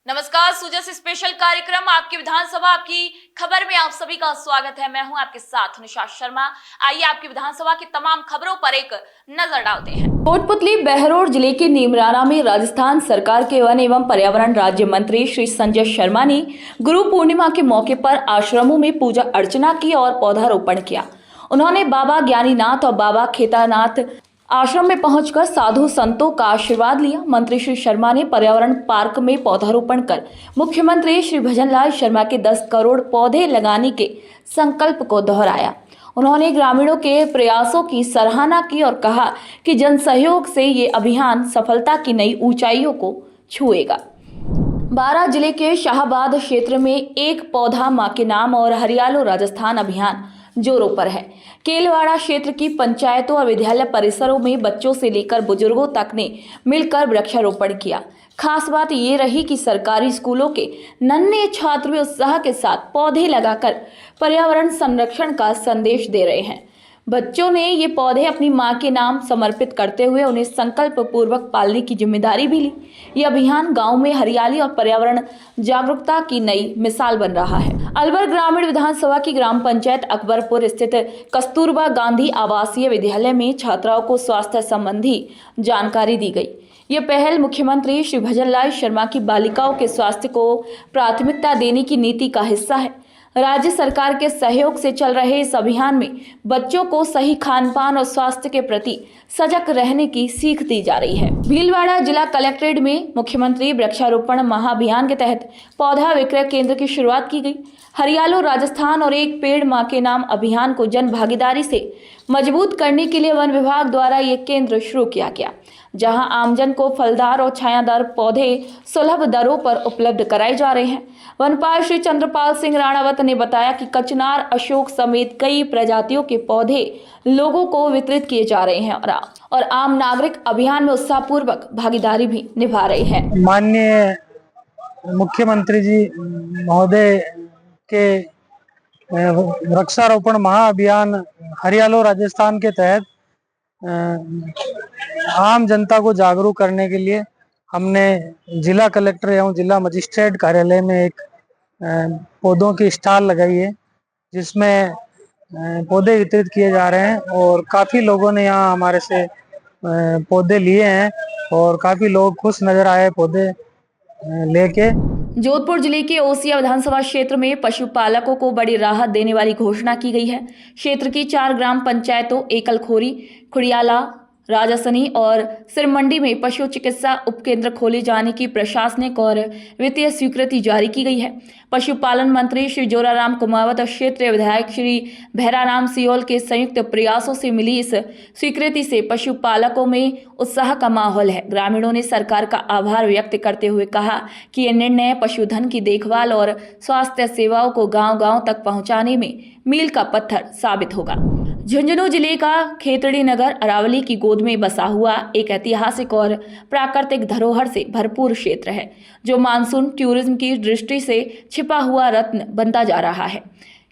नमस्कार, सुजस स्पेशल कार्यक्रम आपकी विधानसभा आपकी खबर में आप सभी का स्वागत है। मैं हूं आपके साथ निशा शर्मा। आइए आपकी विधानसभा की तमाम खबरों पर एक नजर डालते हैं। कोटपुतली बहरोड जिले के नीमराना में राजस्थान सरकार के वन एवं पर्यावरण राज्य मंत्री श्री संजय शर्मा ने गुरु पूर्णिमा के मौके पर आश्रमों में पूजा अर्चना की और पौधारोपण किया। उन्होंने बाबा ज्ञानीनाथ और बाबा खेतानाथ आश्रम में पहुंचकर साधु संतों का आशीर्वाद लिया। मंत्री श्री शर्मा ने पर्यावरण पार्क में पौधारोपण कर मुख्यमंत्री श्री भजनलाल शर्मा के 10 करोड़ पौधे लगाने के संकल्प को दोहराया। उन्होंने ग्रामीणों के प्रयासों की सराहना की और कहा कि जन सहयोग से ये अभियान सफलता की नई ऊंचाइयों को छुएगा। बारां जिले के शाहबाद क्षेत्र में एक पौधा मां के नाम और हरियालो राजस्थान अभियान जोरों पर है। केलवाड़ा क्षेत्र की पंचायतों और विद्यालय परिसरों में बच्चों से लेकर बुजुर्गों तक ने मिलकर वृक्षारोपण किया। खास बात ये रही कि सरकारी स्कूलों के नन्हे छात्र भी उत्साह के साथ पौधे लगाकर पर्यावरण संरक्षण का संदेश दे रहे हैं। बच्चों ने ये पौधे अपनी मां के नाम समर्पित करते हुए उन्हें संकल्प पूर्वक पालने की जिम्मेदारी भी ली। ये अभियान गांव में हरियाली और पर्यावरण जागरूकता की नई मिसाल बन रहा है। अलवर ग्रामीण विधानसभा की ग्राम पंचायत अकबरपुर स्थित कस्तूरबा गांधी आवासीय विद्यालय में छात्राओं को स्वास्थ्य संबंधी जानकारी दी गई। ये पहल मुख्यमंत्री श्री भजनलाल शर्मा की बालिकाओं के स्वास्थ्य को प्राथमिकता देने की नीति का हिस्सा है। राज्य सरकार के सहयोग से चल रहे इस अभियान में बच्चों को सही खान पान और स्वास्थ्य के प्रति सजग रहने की सीख दी जा रही है। भीलवाड़ा जिला कलेक्ट्रेट में मुख्यमंत्री वृक्षारोपण महाअभियान के तहत पौधा विक्रय केंद्र की शुरुआत की गई। हरियालो राजस्थान और एक पेड़ मां के नाम अभियान को जन भागीदारी से मजबूत करने के लिए वन विभाग द्वारा ये केंद्र शुरू किया गया, जहां आमजन को फलदार और छायादार पौधे सुलभ दरों पर उपलब्ध कराए जा रहे हैं। वनपाल श्री चंद्रपाल सिंह राणावत ने बताया कि कचनार, अशोक समेत कई प्रजातियों के पौधे लोगों को वितरित किए जा रहे हैं और आम नागरिक अभियान में उत्साहपूर्वक भागीदारी भी निभा रहे हैं। माननीय मुख्यमंत्री जी महोदय के वृक्षारोपण महाअभियान हरियालो राजस्थान के तहत आम जनता को जागरूक करने के लिए हमने जिला कलेक्टर एवं जिला मजिस्ट्रेट कार्यालय में एक पौधों की स्टॉल लगाई है, जिसमें पौधे वितरित किए जा रहे हैं और काफ़ी लोगों ने यहाँ हमारे से पौधे लिए हैं और काफ़ी लोग खुश नज़र आए पौधे लेके। जोधपुर जिले के ओसिया विधानसभा क्षेत्र में पशुपालकों को बड़ी राहत देने वाली घोषणा की गई है। क्षेत्र की 4 ग्राम पंचायतों एकलखोरी, खुड़ियाला, राजासनी और सिरमंडी में पशु चिकित्सा उपकेंद्र खोले जाने की प्रशासनिक और वित्तीय स्वीकृति जारी की गई है। पशुपालन मंत्री श्री जोराराम कुमावत और क्षेत्रीय विधायक श्री भैराराम सियोल के संयुक्त प्रयासों से मिली इस स्वीकृति से पशुपालकों में उत्साह का माहौल है। ग्रामीणों ने सरकार का आभार व्यक्त करते हुए कहा कि यह निर्णय पशुधन की देखभाल और स्वास्थ्य सेवाओं को गांव-गांव तक पहुंचाने में मील का पत्थर साबित होगा। झुंझुनू जिले का खेतड़ी नगर अरावली की गोद में बसा हुआ एक ऐतिहासिक और प्राकृतिक धरोहर से भरपूर क्षेत्र है, जो मानसून टूरिज्म की दृष्टि से छिपा हुआ रत्न बनता जा रहा है।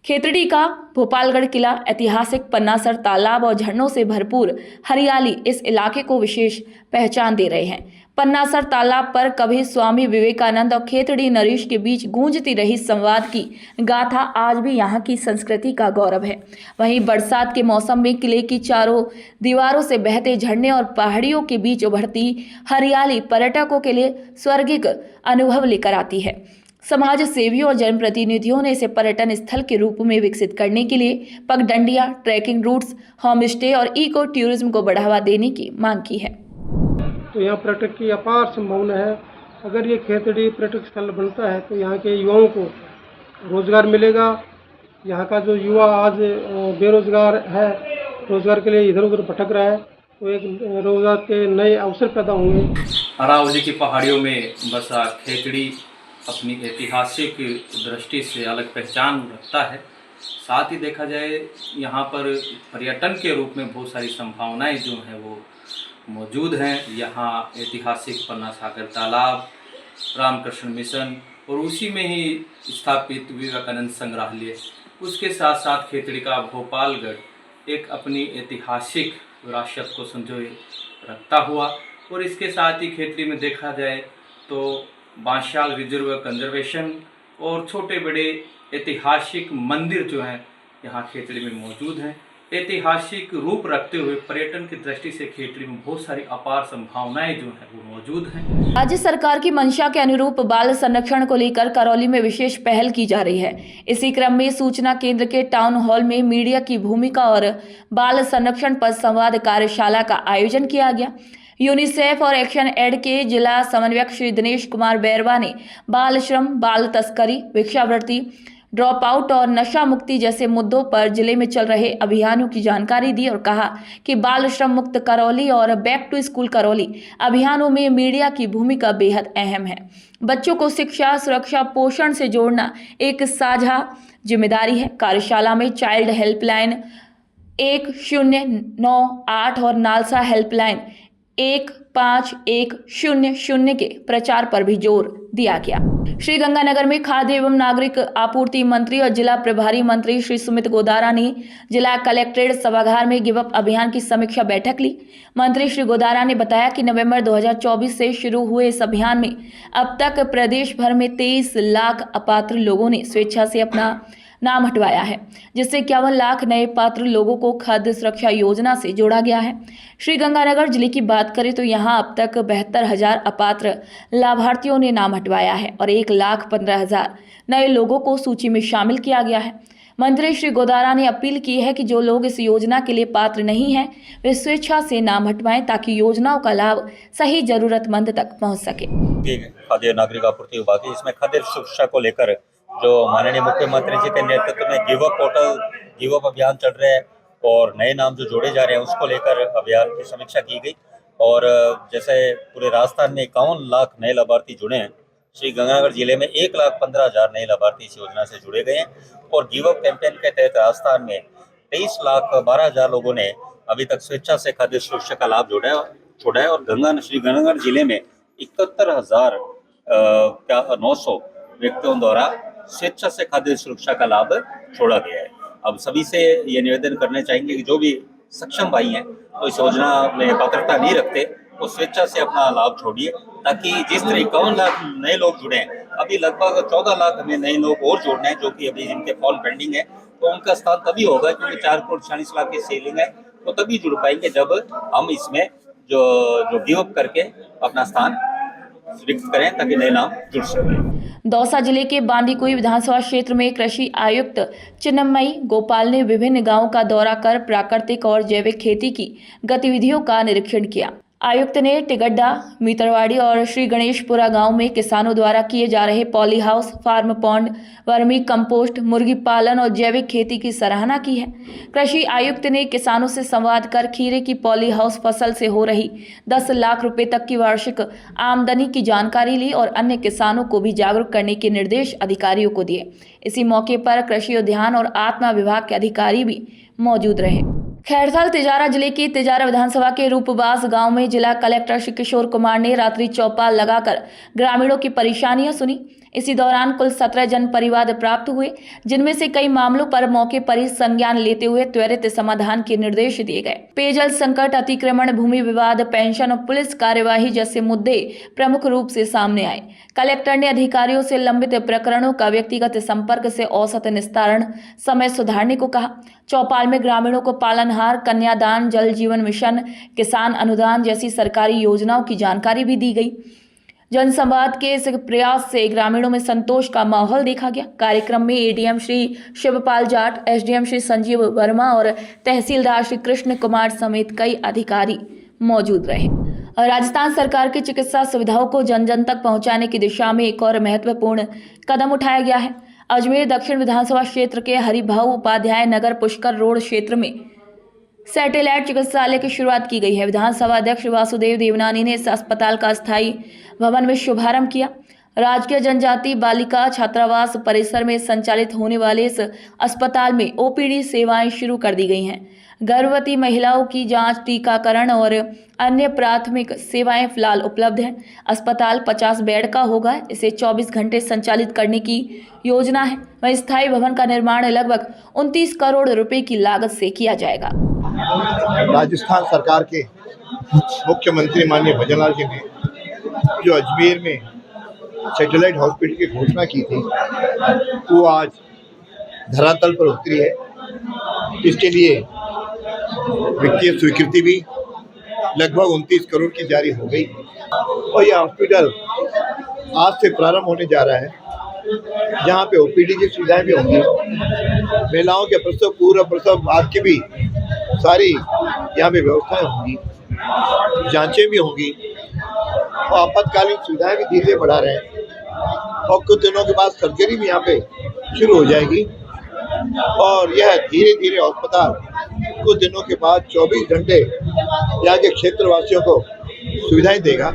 खेतड़ी का भोपालगढ़ किला, ऐतिहासिक पन्नासर तालाब और झरनों से भरपूर हरियाली इस इलाके को विशेष पहचान दे रहे हैं। पन्नासर तालाब पर कभी स्वामी विवेकानंद और खेतड़ी नरेश के बीच गूंजती रही संवाद की गाथा आज भी यहाँ की संस्कृति का गौरव है। वहीं बरसात के मौसम में किले की चारों दीवारों से बहते झरने और पहाड़ियों के बीच उभरती हरियाली पर्यटकों के लिए स्वर्गिक अनुभव लेकर आती है। समाज सेवियों और जनप्रतिनिधियों ने इसे पर्यटन स्थल के रूप में विकसित करने के लिए पगडंडिया, ट्रैकिंग रूट्स, होम स्टे और इको टूरिज्म को बढ़ावा देने की मांग की है। तो यहाँ पर्यटक की अपार संभावना है। अगर ये खेतड़ी पर्यटक स्थल बनता है तो यहाँ के युवाओं को रोजगार मिलेगा। यहाँ का जो युवा आज बेरोजगार है, रोजगार के लिए इधर उधर भटक रहा है, तो एक रोजगार के नए अवसर पैदा होंगे। अरावली की पहाड़ियों में बसा खेतड़ी अपनी ऐतिहासिक दृष्टि से अलग पहचान रखता है। साथ ही देखा जाए यहाँ पर पर्यटन के रूप में बहुत सारी संभावनाएं जो हैं वो मौजूद हैं। यहाँ ऐतिहासिक पन्ना सागर तालाब, रामकृष्ण मिशन और उसी में ही स्थापित विवेकानंद संग्रहालय, उसके साथ साथ खेतड़ी का भोपालगढ़ एक अपनी ऐतिहासिक विरासत को संजोए रखता हुआ, और इसके साथ ही खेतड़ी में देखा जाए तो बांशाल रिजर्व कंजर्वेशन और छोटे बड़े ऐतिहासिक मंदिर जो हैं यहाँ खेतड़ी में मौजूद हैं। ऐतिहासिक रूप रखते हुए पर्यटन की दृष्टि से खेतड़ी में बहुत सारी अपार संभावनाएं जो हैं वो मौजूद हैं। राज्य सरकार की मंशा के अनुरूप बाल संरक्षण को लेकर करौली में विशेष पहल की जा रही है। इसी क्रम में सूचना केंद्र के टाउन हॉल में मीडिया की भूमिका और बाल संरक्षण पर संवाद कार्यशाला का आयोजन किया गया। यूनिसेफ और एक्शन एड के जिला समन्वयक श्री दिनेश कुमार बैरवा ने बाल श्रम, बाल तस्करी, भिक्षावृत्ति, ड्रॉप आउट और नशा मुक्ति जैसे मुद्दों पर जिले में चल रहे अभियानों की जानकारी दी और कहा कि बाल श्रम मुक्त करौली और बैक टू स्कूल करौली अभियानों में मीडिया की भूमिका बेहद अहम है। बच्चों को शिक्षा, सुरक्षा, पोषण से जोड़ना एक साझा जिम्मेदारी है। कार्यशाला में चाइल्ड हेल्पलाइन 1098 और नालसा हेल्पलाइन 1510 के प्रचार पर भी जोर दिया गया। श्री गंगानगर में खाद्य एवं नागरिक आपूर्ति मंत्री और जिला प्रभारी मंत्री श्री सुमित गोदारा ने जिला कलेक्ट्रेट सभागार में गिव अप अभियान की समीक्षा बैठक ली। मंत्री श्री गोदारा ने बताया कि नवंबर 2024 से शुरू हुए इस अभियान में अब तक प्रदेश भर में 23 लाख अपात्र लोगों ने स्वेच्छा से अपना नाम हटवाया है, जिससे 51 लाख नए पात्र लोगों को खाद्य सुरक्षा योजना से जोड़ा गया है। श्री गंगानगर जिले की बात करें तो यहाँ अब तक 72,000 अपात्र लाभार्थियों ने नाम हटवाया है और 1,15,000 नए लोगों को सूची में शामिल किया गया है। मंत्री श्री गोदारा ने अपील की है कि जो लोग इस योजना के लिए पात्र नहीं हैं, वे स्वेच्छा से नाम हटवाएं ताकि योजनाओं का लाभ सही जरूरतमंद तक पहुँच सके। खाद्य नागरिक आपूर्ति विभाग है, इसमें खाद्य सुरक्षा को लेकर जो माननीय मुख्यमंत्री जी के नेतृत्व में give up portal, give up अभियान चल रहे हैं और नए नाम जो जोड़े जा रहे हैं उसको लेकर अभियान की समीक्षा की गई। और जैसे पूरे राजस्थान में 51 लाख नए लाभार्थी जुड़े हैं, श्री गंगानगर जिले में 1,15,000 नए लाभार्थी इस योजना से जुड़े गए हैं। और गिव अप कैंपेन के तहत राजस्थान में 23,12,000 लोगों ने अभी तक स्वेच्छा से खाद्य सुरक्षा का लाभ छोड़ा है। और श्री गंगानगर जिले में 71,900 व्यक्तियों द्वारा स्वेच्छा से खाद्य सुरक्षा का लाभ छोड़ा गया है। अब सभी से ये निवेदन करने चाहेंगे कि जो भी सक्षम भाई हैं तो इस योजना में पात्रता नहीं रखते वो स्वेच्छा से अपना लाभ छोड़िए, ताकि जिस तरह 51 लाख नए लोग जुड़े हैं, अभी लगभग 14 लाख हमें नए लोग और जोड़ने हैं जो कि अभी जिनके फॉर्म पेंडिंग है, तो उनका स्थान तभी होगा क्योंकि 4,46 की सेलिंग है, तो तभी जुड़ पाएंगे जब हम इसमें जो गिव अप करके अपना स्थान रिक्त करें ताकि नए नाम जुड़ सकें। दौसा जिले के बांदीकुई विधानसभा क्षेत्र में कृषि आयुक्त चिन्मयी गोपाल ने विभिन्न गांवों का दौरा कर प्राकृतिक और जैविक खेती की गतिविधियों का निरीक्षण किया। आयुक्त ने टिगड्डा, मीतरवाड़ी और श्री गणेशपुरा गांव में किसानों द्वारा किए जा रहे poly house, farm pond, vermicompost, मुर्गी पालन और जैविक खेती की सराहना की है। कृषि आयुक्त ने किसानों से संवाद कर खीरे की पॉली हाउस फसल से हो रही 10 लाख रुपए तक की वार्षिक आमदनी की जानकारी ली और अन्य किसानों को भी जागरूक करने के निर्देश अधिकारियों को दिए। इसी मौके पर कृषि उद्यान और आत्मा विभाग के अधिकारी भी मौजूद रहे। खैरथल तिजारा जिले के तिजारा विधानसभा के रूपबास गांव में जिला कलेक्टर श्री किशोर कुमार ने रात्रि चौपाल लगाकर ग्रामीणों की परेशानियां सुनी। इसी दौरान कुल 17 जन परिवाद प्राप्त हुए, जिनमें से कई मामलों पर मौके पर ही संज्ञान लेते हुए त्वरित समाधान के निर्देश दिए गए। पेयजल संकट, अतिक्रमण, भूमि विवाद, पेंशन और पुलिस कार्यवाही जैसे मुद्दे प्रमुख रूप से सामने आए। कलेक्टर ने अधिकारियों से लंबित प्रकरणों का व्यक्तिगत संपर्क से औसत निस्तारण समय सुधारने को कहा। चौपाल में ग्रामीणों को पालनहार, कन्यादान, जल जीवन मिशन, किसान अनुदान जैसी सरकारी योजनाओं की जानकारी भी दी गई। जनसंवाद के इस प्रयास से ग्रामीणों में संतोष का माहौल देखा गया। कार्यक्रम में एडीएम श्री शिवपाल जाट, एसडीएम श्री संजीव वर्मा और तहसीलदार श्री कृष्ण कुमार समेत कई अधिकारी मौजूद रहे। और राजस्थान सरकार की चिकित्सा सुविधाओं को जन जन तक पहुंचाने की दिशा में एक और महत्वपूर्ण कदम उठाया गया है। अजमेर दक्षिण विधानसभा क्षेत्र के हरिभाऊ उपाध्याय नगर पुष्कर रोड क्षेत्र में सैटेलाइट चिकित्सालय की शुरुआत की गई है। विधानसभा अध्यक्ष वासुदेव देवनानी ने इस अस्पताल का अस्थायी भवन में शुभारंभ किया। राजकीय जनजाति बालिका छात्रावास परिसर में संचालित होने वाले इस अस्पताल में ओपीडी सेवाएं शुरू कर दी गई हैं। गर्भवती महिलाओं की जांच, टीकाकरण और अन्य प्राथमिक सेवाएं फिलहाल उपलब्ध हैं। अस्पताल 50 बेड का होगा। इसे 24 घंटे संचालित करने की योजना है। वहीं स्थायी भवन का निर्माण लगभग 29 करोड़ रुपए की लागत से किया जाएगा। राजस्थान सरकार के मुख्यमंत्री माननीय भजनलाल जी ने जो अजमेर में सैटेलाइट हॉस्पिटल की घोषणा की थी वो आज धरातल पर उतरी है। इसके लिए वित्तीय स्वीकृति भी लगभग 29 करोड़ की जारी हो गई और यह हॉस्पिटल आज से प्रारंभ होने जा रहा है, जहाँ पे ओपीडी की सुविधाएं भी होंगी, महिलाओं के प्रसव, पूर्व प्रसव बाद की भी सारी यहाँ पे व्यवस्थाएं होंगी, जांचें भी होंगी और आपातकालीन सुविधाएं भी धीरे धीरे बढ़ा रहे हैं और कुछ दिनों के बाद सर्जरी भी यहाँ पे शुरू हो जाएगी और यह धीरे धीरे अस्पताल कुछ दिनों के बाद 24 घंटे यहाँ के क्षेत्रवासियों को सुविधाएं देगा।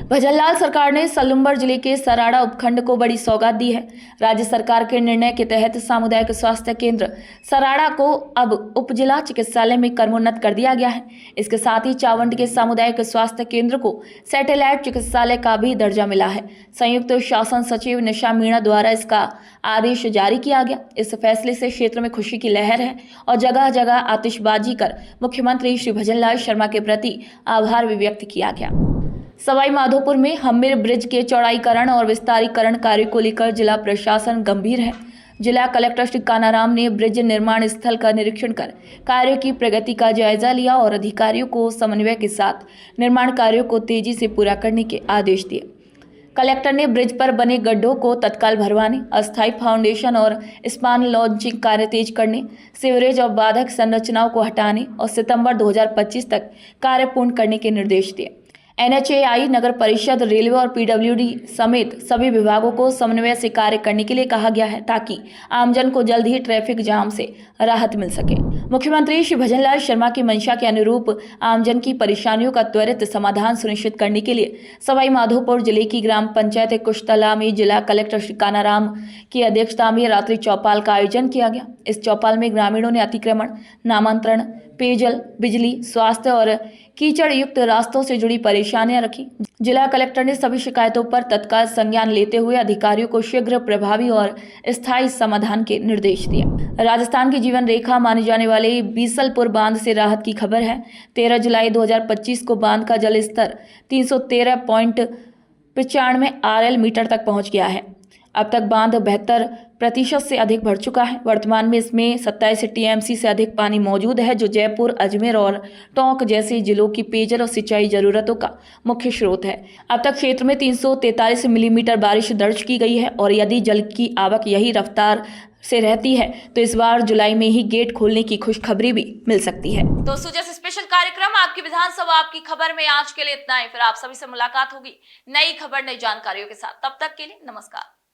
भजनलाल सरकार ने सलुम्बर जिले के सराड़ा उपखंड को बड़ी सौगात दी है। राज्य सरकार के निर्णय के तहत सामुदायिक स्वास्थ्य केंद्र सराड़ा को अब उप जिला चिकित्सालय में क्रमोन्नत कर दिया गया है। इसके साथ ही चावंड के सामुदायिक स्वास्थ्य केंद्र को सैटेलाइट चिकित्सालय का भी दर्जा मिला है। संयुक्त शासन सचिव निशा मीणा द्वारा इसका आदेश जारी किया गया। इस फैसले से क्षेत्र में खुशी की लहर है और जगह जगह आतिशबाजी कर मुख्यमंत्री श्री भजनलाल शर्मा के प्रति आभार भी व्यक्त किया गया। सवाई माधोपुर में हम्मीर ब्रिज के चौड़ाईकरण और विस्तारीकरण कार्य को लेकर जिला प्रशासन गंभीर है। जिला कलेक्टर श्री कानाराम ने ब्रिज निर्माण स्थल का निरीक्षण कर कार्य की प्रगति का जायजा लिया और अधिकारियों को समन्वय के साथ निर्माण कार्यों को तेजी से पूरा करने के आदेश दिए। कलेक्टर ने ब्रिज पर बने गड्ढों को तत्काल भरवाने, अस्थायी फाउंडेशन और स्पान लॉन्चिंग कार्य तेज करने, सीवरेज और बाधक संरचनाओं को हटाने और सितंबर 2025 तक कार्य पूर्ण करने के निर्देश दिए। NHAI, नगर परिषद, रेलवे और PWD समेत सभी विभागों को समन्वय से कार्य करने के लिए कहा गया है ताकि आमजन को जल्द ही ट्रैफिक जाम से राहत मिल सके। मुख्यमंत्री श्री भजनलाल शर्मा की मंशा के अनुरूप आमजन की परेशानियों का त्वरित समाधान सुनिश्चित करने के लिए सवाई माधोपुर जिले की ग्राम पंचायत कुशतला में जिला कलेक्टर श्री कानाराम की अध्यक्षता में रात्रि चौपाल का आयोजन किया गया। इस चौपाल में ग्रामीणों ने अतिक्रमण, नामांतरण, पेयजल, बिजली, स्वास्थ्य और कीचड़ युक्त रास्तों से जुड़ी परेशानियां रखी। जिला कलेक्टर ने सभी शिकायतों पर तत्काल संज्ञान लेते हुए अधिकारियों को शीघ्र, प्रभावी और स्थायी समाधान के निर्देश दिए। राजस्थान की जीवन रेखा माने जाने वाले बीसलपुर बांध से राहत की खबर है। 13 जुलाई 2025 को बांध का जल स्तर 313.95 RL मीटर तक पहुंच गया है। अब तक बांध 72% से अधिक भर चुका है। वर्तमान में इसमें 27 TMC से अधिक पानी मौजूद है, जो जयपुर, अजमेर और टोंक जैसे जिलों की पेयजल और सिंचाई जरूरतों का मुख्य स्रोत है। अब तक क्षेत्र में 343 मिलीमीटर बारिश दर्ज की गई है और यदि जल की आवक यही रफ्तार से रहती है तो इस बार जुलाई में ही गेट खोलने की खुशखबरी भी मिल सकती है। दोस्तों, जैसे स्पेशल कार्यक्रम आपकी विधानसभा आपकी खबर में आज के लिए इतना ही। फिर आप सभी से मुलाकात होगी नई खबर, नई जानकारियों के साथ। तब तक के लिए नमस्कार।